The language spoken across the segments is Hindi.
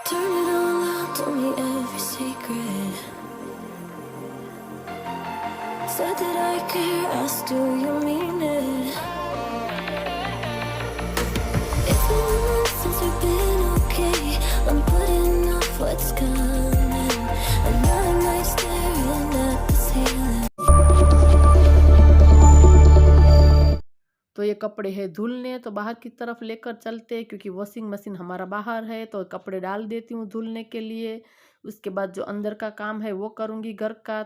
Turn it all out, told me every secret. Said that I care, asked do you mean it? It's been a month since we've been okay. I'm putting off what's coming. Another night staring at the ceiling. तो ये कपड़े है धुलने, तो बाहर की तरफ लेकर चलते हैं क्योंकि वॉशिंग मशीन हमारा बाहर है। तो कपड़े डाल देती हूँ धुलने के लिए। उसके बाद जो अंदर का काम है वो करूँगी घर का।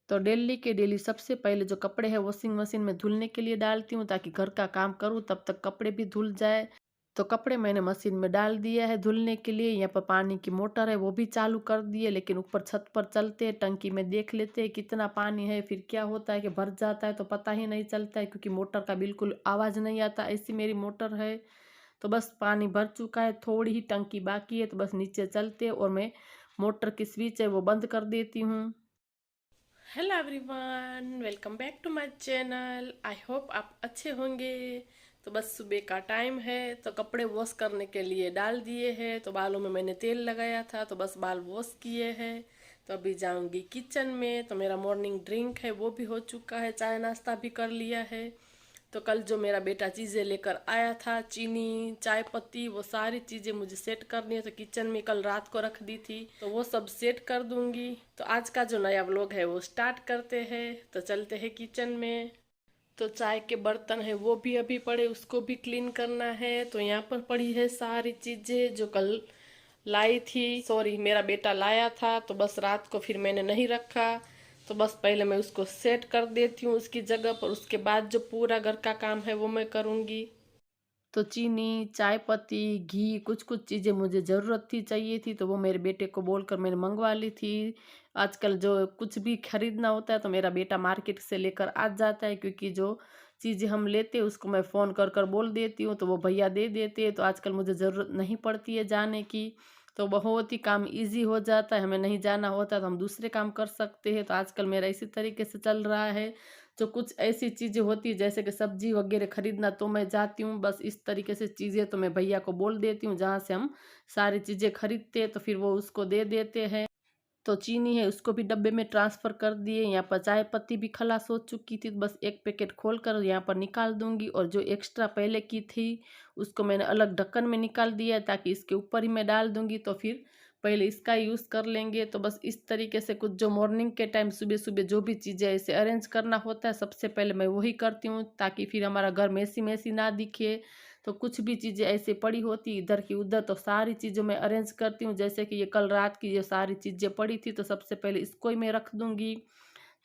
तो डेली के डेली सबसे पहले जो कपड़े है वॉशिंग मशीन में धुलने के लिए डालती हूँ ताकि घर का काम करूँ तब तक कपड़े भी धुल जाए। तो कपड़े मैंने मशीन में डाल दिया है धुलने के लिए। यहाँ पर पानी की मोटर है वो भी चालू कर दी है, लेकिन ऊपर छत पर चलते हैं, टंकी में देख लेते हैं कितना पानी है। फिर क्या होता है कि भर जाता है तो पता ही नहीं चलता है क्योंकि मोटर का बिल्कुल आवाज़ नहीं आता, ऐसी मेरी मोटर है। तो बस पानी भर चुका है, थोड़ी ही टंकी बाकी है, तो बस नीचे चलते हैं और मैं मोटर की स्विच है वो बंद कर देती हूँ। Hello everyone, welcome back to my channel. I hope आप अच्छे होंगे। तो बस सुबह का टाइम है तो कपड़े वॉश करने के लिए डाल दिए हैं। तो बालों में मैंने तेल लगाया था तो बस बाल वॉश किए हैं। तो अभी जाऊंगी किचन में। तो मेरा मॉर्निंग ड्रिंक है वो भी हो चुका है, चाय नाश्ता भी कर लिया है। तो कल जो मेरा बेटा चीज़ें लेकर आया था, चीनी, चाय पत्ती, वो सारी चीज़ें मुझे सेट करनी है। तो किचन में कल रात को रख दी थी तो वो सब सेट कर दूंगी। तो आज का जो नया व्लॉग है वो स्टार्ट करते हैं। तो चलते हैं किचन में। तो चाय के बर्तन है वो भी अभी पड़े, उसको भी क्लीन करना है। तो यहाँ पर पड़ी है सारी चीज़ें जो कल लाई थी, सॉरी मेरा बेटा लाया था। तो बस रात को फिर मैंने नहीं रखा। तो बस पहले मैं उसको सेट कर देती हूँ उसकी जगह पर, उसके बाद जो पूरा घर का काम है वो मैं करूँगी। तो चीनी, चाय पत्ती, घी, कुछ कुछ चीज़ें मुझे ज़रूरत थी, चाहिए थी, तो वो मेरे बेटे को बोलकर मैंने मंगवा ली थी। आजकल जो कुछ भी खरीदना होता है तो मेरा बेटा मार्केट से लेकर आ जाता है क्योंकि जो चीज़ें हम लेते हैं उसको मैं फ़ोन कर कर बोल देती हूँ तो वो भैया दे देते हैं। तो आजकल मुझे ज़रूरत नहीं पड़ती है जाने की, तो बहुत ही काम ईज़ी हो जाता है। हमें नहीं जाना होता तो हम दूसरे काम कर सकते हैं। तो आजकल मेरा इसी तरीके से चल रहा है। जो कुछ ऐसी चीज़ें होती है जैसे कि सब्जी वगैरह खरीदना तो मैं जाती हूँ, बस इस तरीके से चीज़ें तो मैं भैया को बोल देती हूँ जहाँ से हम सारी चीज़ें खरीदते हैं, तो फिर वो उसको दे देते हैं। तो चीनी है उसको भी डब्बे में ट्रांसफ़र कर दिए। यहाँ पर चाय पत्ती भी खलास हो चुकी थी, तो बस एक पैकेट खोल कर यहाँ पर निकाल दूंगी। और जो एक्स्ट्रा पहले की थी उसको मैंने अलग ढक्कन में निकाल दिया है ताकि इसके ऊपर ही मैं डाल दूंगी, तो फिर पहले इसका यूज़ कर लेंगे। तो बस इस तरीके से कुछ जो मॉर्निंग के टाइम सुबह सुबह जो भी चीज़ें ऐसे अरेंज करना होता है सबसे पहले मैं वही करती हूँ ताकि फिर हमारा घर मैसी मैसी ना दिखे। तो कुछ भी चीज़ें ऐसे पड़ी होती इधर की उधर तो सारी चीज़ों में अरेंज करती हूँ। जैसे कि ये कल रात की ये सारी चीज़ें पड़ी थी तो सबसे पहले इसको ही मैं रख दूँगी।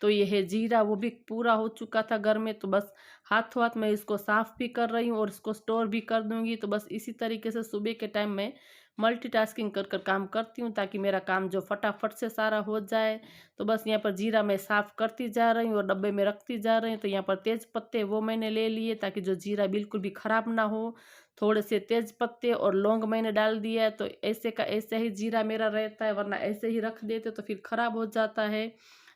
तो ये है जीरा, वो भी पूरा हो चुका था घर में, तो बस हाथों हाथ मैं इसको साफ़ भी कर रही हूँ और इसको स्टोर भी कर दूँगी। तो बस इसी तरीके से सुबह के टाइम मैं मल्टीटास्किंग कर कर काम करती हूँ ताकि मेरा काम जो फटाफट से सारा हो जाए। तो बस यहाँ पर जीरा मैं साफ़ करती जा रही हूँ और डब्बे में रखती जा रही हूँ। तो यहाँ पर तेज़ पत्ते वो मैंने ले लिए ताकि जो जीरा बिल्कुल भी ख़राब ना हो। थोड़े से तेज़ पत्ते और लौंग मैंने डाल दिया है, तो ऐसे का ऐसे ही जीरा मेरा रहता है, वरना ऐसे ही रख देते तो फिर ख़राब हो जाता है।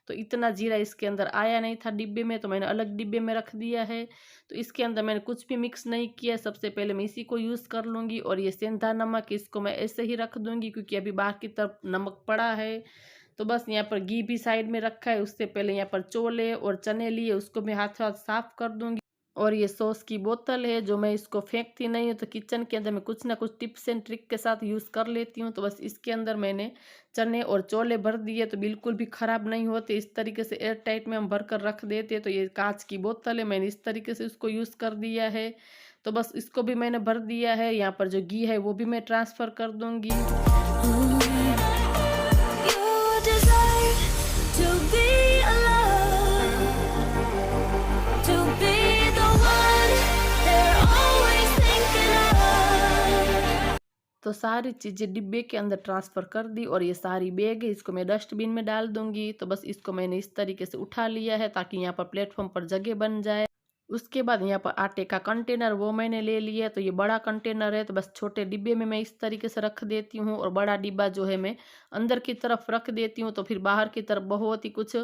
तो इतना जीरा इसके अंदर आया नहीं था डिब्बे में, तो मैंने अलग डिब्बे में रख दिया है। तो इसके अंदर मैंने कुछ भी मिक्स नहीं किया, सबसे पहले मैं इसी को यूज़ कर लूँगी। और ये सेंधा नमक इसको मैं ऐसे ही रख दूँगी क्योंकि अभी बाहर की तरफ नमक पड़ा है। तो बस यहाँ पर घी भी साइड में रखा है, उससे पहले यहाँ पर छोले और चने लिए उसको मैं हाथों हाथ साफ़ कर दूँगी। और ये सॉस की बोतल है जो मैं इसको फेंकती नहीं हूँ, तो किचन के अंदर मैं कुछ ना कुछ टिप्स एंड ट्रिक के साथ यूज़ कर लेती हूँ। तो बस इसके अंदर मैंने चने और छोले भर दिए तो बिल्कुल भी ख़राब नहीं होते। इस तरीके से एयर टाइट में हम भर कर रख देते हैं। तो ये कांच की बोतल है, मैंने इस तरीके से इसको यूज़ कर दिया है। तो बस इसको भी मैंने भर दिया है। यहाँ पर जो घी है वो भी मैं ट्रांसफ़र कर दूँगी। You desire to be alone, to be the one they're always thinking of. तो सारी चीज़ें डिब्बे के अंदर ट्रांसफ़र कर दी और ये सारी बैग है इसको मैं डस्टबिन में डाल दूँगी। तो बस इसको मैंने इस तरीके से उठा लिया है ताकि यहाँ पर प्लेटफ़ॉर्म पर जगह बन जाए। उसके बाद यहाँ पर आटे का कंटेनर वो मैंने ले लिया, तो ये बड़ा कंटेनर है तो बस छोटे डिब्बे में मैं इस तरीके से रख देती हूँ और बड़ा डिब्बा जो है मैं अंदर की तरफ रख देती हूँ। तो फिर बाहर की तरफ बहुत ही कुछ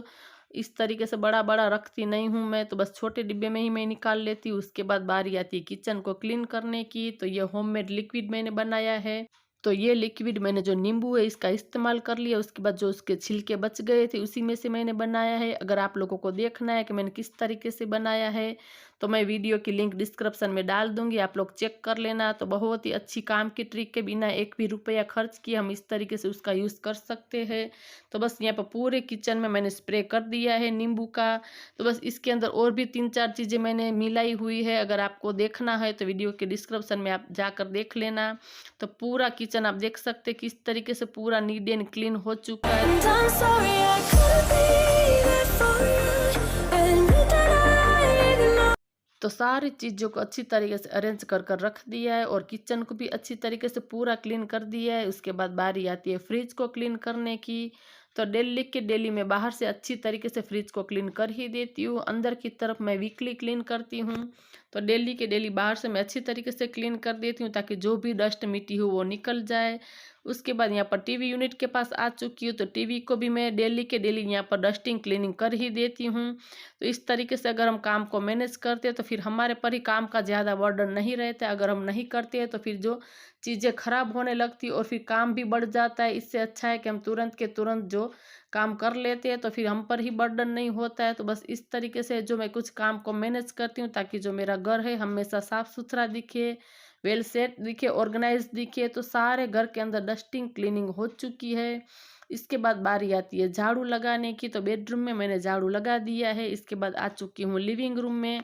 इस तरीके से बड़ा बड़ा रखती नहीं हूँ मैं, तो बस छोटे डिब्बे में ही मैं निकाल लेती हूँ। उसके बाद बारी आती है किचन को क्लीन करने की। तो ये होममेड लिक्विड मैंने बनाया है। तो ये लिक्विड मैंने जो नींबू है इसका इस्तेमाल कर लिया, उसके बाद जो उसके छिलके बच गए थे उसी में से मैंने बनाया है। अगर आप लोगों को देखना है कि मैंने किस तरीके से बनाया है तो मैं वीडियो की लिंक डिस्क्रिप्शन में डाल दूंगी, आप लोग चेक कर लेना। तो बहुत ही अच्छी काम की ट्रिक के, बिना एक भी रुपया खर्च किए हम इस तरीके से उसका यूज़ कर सकते हैं। तो बस यहाँ पर पूरे किचन में मैंने स्प्रे कर दिया है नींबू का। तो बस इसके अंदर और भी 3-4 चीज़ें मैंने मिलाई हुई है, अगर आपको देखना है तो वीडियो के डिस्क्रिप्शन में आप जाकर देख लेना। तो पूरा किचन आप देख सकते हैं किस तरीके से पूरा नीट एंड क्लीन हो चुका है। And I'm sorry I couldn't be there for you. Admit that I ignored. तो सारी चीज़ों को अच्छी तरीके से अरेंज कर कर रख दिया है और किचन को भी अच्छी तरीके से पूरा क्लीन कर दिया है। उसके बाद बारी आती है फ्रिज को क्लीन करने की। तो डेली के डेली मैं बाहर से अच्छी तरीके से फ्रिज को क्लीन कर ही देती हूँ, अंदर की तरफ मैं वीकली क्लीन करती हूँ। तो डेली के डेली बाहर से मैं अच्छी तरीके से क्लीन कर देती हूँ ताकि जो भी डस्ट मिट्टी हो वो निकल जाए। उसके बाद यहाँ पर टीवी यूनिट के पास आ चुकी हूँ, तो टीवी को भी मैं डेली के डेली यहाँ पर डस्टिंग क्लीनिंग कर ही देती हूँ। तो इस तरीके से अगर हम काम को मैनेज करते हैं तो फिर हमारे पर ही काम का ज़्यादा बर्डन नहीं रहता। अगर हम नहीं करते हैं तो फिर जो चीज़ें खराब होने लगती और फिर काम भी बढ़ जाता है। इससे अच्छा है कि हम तुरंत के तुरंत जो काम कर लेते हैं तो फिर हम पर ही बर्डन नहीं होता है। तो बस इस तरीके से जो मैं कुछ काम को मैनेज करती हूँ ताकि जो मेरा घर है हमेशा साफ़ सुथरा दिखे, वेल सेट दिखे, ऑर्गेनाइज दिखे। तो सारे घर के अंदर डस्टिंग क्लीनिंग हो चुकी है। इसके बाद बारी आती है झाड़ू लगाने की। तो बेडरूम में मैंने झाड़ू लगा दिया है। इसके बाद आ चुकी हूँ लिविंग रूम में,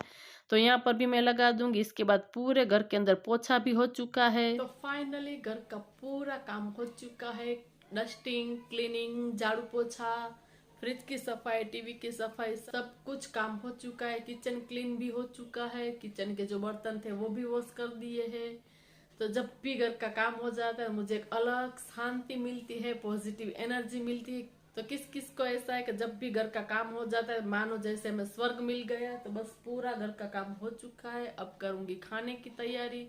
तो यहाँ पर भी मैं लगा दूंगी। इसके बाद पूरे घर के अंदर पोछा भी हो चुका है। तो फाइनली घर का पूरा काम हो चुका है, डस्टिंग क्लीनिंग, झाड़ू पोछा, फ्रिज की सफाई, टीवी की सफाई, सब कुछ काम हो चुका है। किचन क्लीन भी हो चुका है, किचन के जो बर्तन थे वो भी वॉश कर दिए हैं। तो जब भी घर का काम हो जाता है मुझे एक अलग शांति मिलती है, पॉजिटिव एनर्जी मिलती है। तो किस किस को ऐसा है कि जब भी घर का काम हो जाता है मानो जैसे हमें स्वर्ग मिल गया। तो बस पूरा घर का काम हो चुका है, अब करूंगी खाने की तैयारी।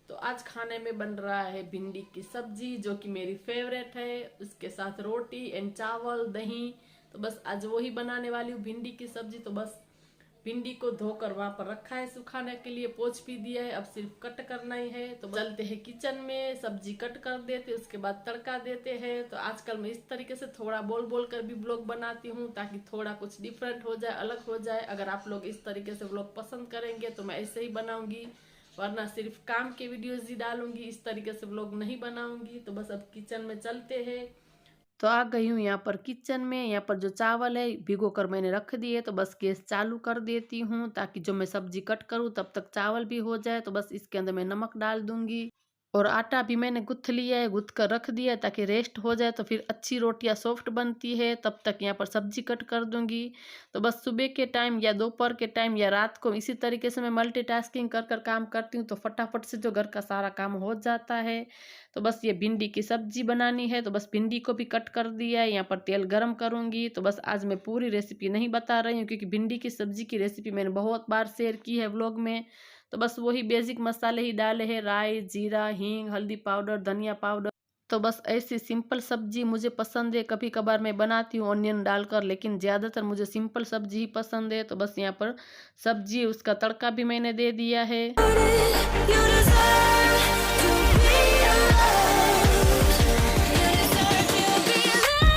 तो आज खाने में बन रहा है भिंडी की सब्जी जो कि मेरी फेवरेट है, उसके साथ रोटी एंड चावल दही। तो बस आज वही बनाने वाली हूँ, भिंडी की सब्जी। तो बस भिंडी को धोकर वहां पर रखा है सुखाने के लिए, पोंछ भी दिया है, अब सिर्फ कट करना ही है। तो चलते हैं किचन में, सब्जी कट कर देते हैं, उसके बाद तड़का देते हैं। तो आजकल मैं इस तरीके से थोड़ा बोल बोल कर भी ब्लॉग बनाती हूँ ताकि थोड़ा कुछ डिफरेंट हो जाए, अलग हो जाए। अगर आप लोग इस तरीके से ब्लॉग पसंद करेंगे तो मैं ऐसे ही बनाऊंगी, वरना सिर्फ काम के वीडियोज ही डालूंगी, इस तरीके से ब्लॉग नहीं बनाऊंगी। तो बस अब किचन में चलते हैं। तो आ गई हूँ यहाँ पर किचन में। यहाँ पर जो चावल है भिगो कर मैंने रख दिए, तो बस गैस चालू कर देती हूँ ताकि जो मैं सब्जी कट करूँ तब तक चावल भी हो जाए। तो बस इसके अंदर मैं नमक डाल दूंगी और आटा भी मैंने गूँथ लिया है, गूँथ कर रख दिया है ताकि रेस्ट हो जाए, तो फिर अच्छी रोटियां सॉफ्ट बनती है। तब तक यहाँ पर सब्जी कट कर दूंगी। तो बस सुबह के टाइम या दोपहर के टाइम या रात को इसी तरीके से मैं मल्टीटास्किंग कर कर काम करती हूँ, तो फटाफट से जो घर का सारा काम हो जाता है। तो बस ये भिंडी की सब्जी बनानी है, तो बस भिंडी को भी कट कर दिया है। यहाँ पर तेल गरम करूँगी। तो बस आज मैं पूरी रेसिपी नहीं बता रही हूँ क्योंकि भिंडी की सब्जी की रेसिपी मैंने बहुत बार शेयर की है व्लॉग में। तो बस वही बेसिक मसाले ही डाले हैं, राई, जीरा, हींग, हल्दी पाउडर, धनिया पाउडर। तो बस ऐसी सिंपल सब्जी मुझे पसंद है। कभी कभार मैं बनाती हूँ ऑनियन डालकर, लेकिन ज़्यादातर मुझे सिंपल सब्जी ही पसंद है। तो बस यहाँ पर सब्जी उसका तड़का भी मैंने दे दिया है। You deserve to be loved. You deserve to be loved.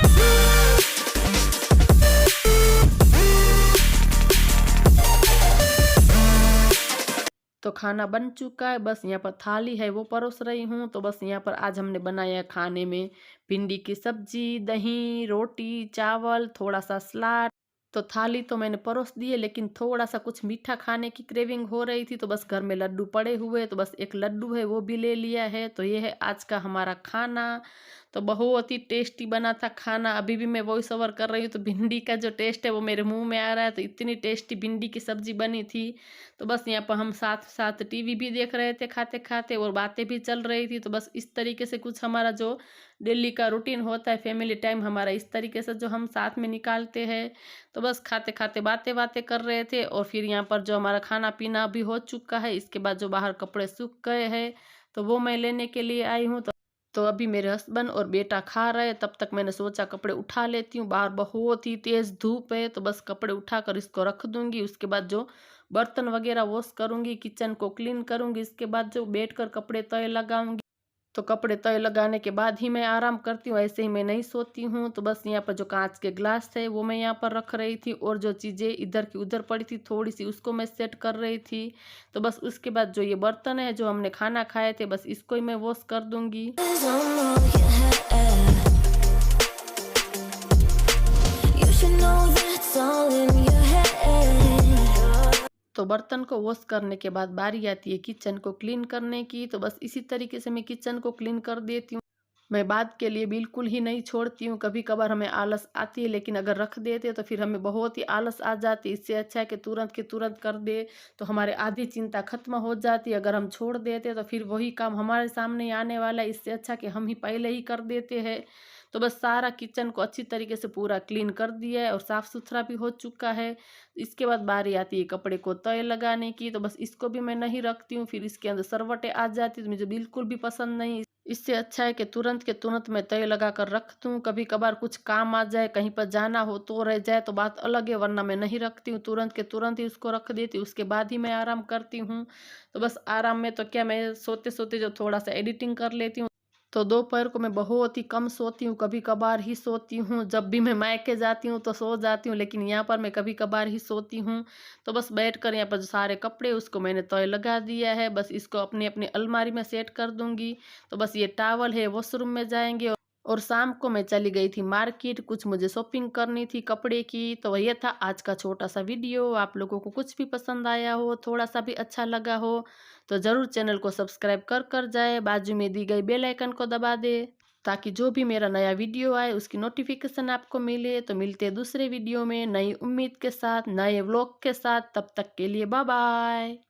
तो खाना बन चुका है, बस यहाँ पर थाली है वो परोस रही हूँ। तो बस यहाँ पर आज हमने बनाया खाने में भिंडी की सब्जी, दही, रोटी, चावल, थोड़ा सा सलाद। तो थाली तो मैंने परोस दी है, लेकिन थोड़ा सा कुछ मीठा खाने की क्रेविंग हो रही थी। तो बस घर में लड्डू पड़े हुए, तो बस एक लड्डू है वो भी ले लिया है। तो ये है आज का हमारा खाना। तो बहुत ही टेस्टी बना था खाना। अभी भी मैं वॉइस ओवर कर रही हूँ तो भिंडी का जो टेस्ट है वो मेरे मुंह में आ रहा है। तो इतनी टेस्टी भिंडी की सब्जी बनी थी। तो बस यहाँ पर हम साथ साथ टीवी भी देख रहे थे खाते खाते, और बातें भी चल रही थी। तो बस इस तरीके से कुछ हमारा जो डेली का रूटीन होता है, फैमिली टाइम हमारा इस तरीके से जो हम साथ में निकालते हैं। तो बस खाते खाते बातें बातें कर रहे थे। और फिर यहाँ पर जो हमारा खाना पीना भी हो चुका है। इसके बाद जो बाहर कपड़े सूख गए हैं तो वो मैं लेने के लिए आई हूँ। तो अभी मेरे हस्बैंड और बेटा खा रहे हैं, तब तक मैंने सोचा कपड़े उठा लेती हूँ। बाहर बहुत ही तेज़ धूप है, तो बस कपड़े उठाकर इसको रख दूंगी। उसके बाद जो बर्तन वगैरह वॉश करूंगी, किचन को क्लीन करूंगी, इसके बाद जो बैठकर कपड़े तय लगाऊंगी। तो कपड़े तय लगाने के बाद ही मैं आराम करती हूँ, ऐसे ही मैं नहीं सोती हूँ। तो बस यहाँ पर जो कांच के ग्लास थे वो मैं यहाँ पर रख रही थी, और जो चीज़ें इधर की उधर पड़ी थी थोड़ी सी उसको मैं सेट कर रही थी। तो बस उसके बाद जो ये बर्तन है जो हमने खाना खाए थे, बस इसको ही मैं वॉश कर दूंगी। Is on all you have. You should know that's all in your head. तो बर्तन को वॉश करने के बाद बारी आती है किचन को क्लीन करने की। तो बस इसी तरीके से मैं किचन को क्लीन कर देती हूँ। मैं बाद के लिए बिल्कुल ही नहीं छोड़ती हूँ। कभी कभार हमें आलस आती है, लेकिन अगर रख देते तो फिर हमें बहुत ही आलस आ जाती है। इससे अच्छा है कि तुरंत के तुरंत कर दे, तो हमारे आधी चिंता खत्म हो जाती है। अगर हम छोड़ देते तो फिर वही काम हमारे सामने ही आने वाला है। इससे अच्छा कि हम ही पहले ही कर देते हैं। तो बस सारा किचन को अच्छी तरीके से पूरा क्लीन कर दिया है और साफ़ सुथरा भी हो चुका है। इसके बाद बारी आती है कपड़े को तय लगाने की। तो बस इसको भी मैं नहीं रखती हूँ, फिर इसके अंदर सरवटें आ जाती है, तो मुझे बिल्कुल भी पसंद नहीं। इससे अच्छा है कि तुरंत के तुरंत मैं तय लगा कर रख दूँ। कभी कभार कुछ काम आ जाए, कहीं पर जाना हो तो रह जाए तो बात अलग है, वरना मैं नहीं रखती हूँ। तुरंत के तुरंत ही उसको रख देती हूँ, उसके बाद ही मैं आराम करती हूँ। तो बस आराम में तो क्या, मैं सोते सोते जो थोड़ा सा एडिटिंग कर लेती हूँ। तो दोपहर को मैं बहुत ही कम सोती हूँ, कभी कभार ही सोती हूँ। जब भी मैं मायके जाती हूँ तो सो जाती हूँ, लेकिन यहाँ पर मैं कभी कभार ही सोती हूँ। तो बस बैठकर यहाँ पर जो सारे कपड़े उसको मैंने तय लगा दिया है। बस इसको अपनी अपनी अलमारी में सेट कर दूंगी। तो बस ये टावल है वॉशरूम में जाएंगे। और शाम को मैं चली गई थी मार्केट, कुछ मुझे शॉपिंग करनी थी कपड़े की। तो ये था आज का छोटा सा वीडियो। आप लोगों को कुछ भी पसंद आया हो, थोड़ा सा भी अच्छा लगा हो, तो ज़रूर चैनल को सब्सक्राइब कर जाए, बाजू में दी गई बेल आइकन को दबा दे, ताकि जो भी मेरा नया वीडियो आए उसकी नोटिफिकेशन आपको मिले। तो मिलते हैं दूसरे वीडियो में नई उम्मीद के साथ, नए व्लॉग के साथ। तब तक के लिए बाय बाय।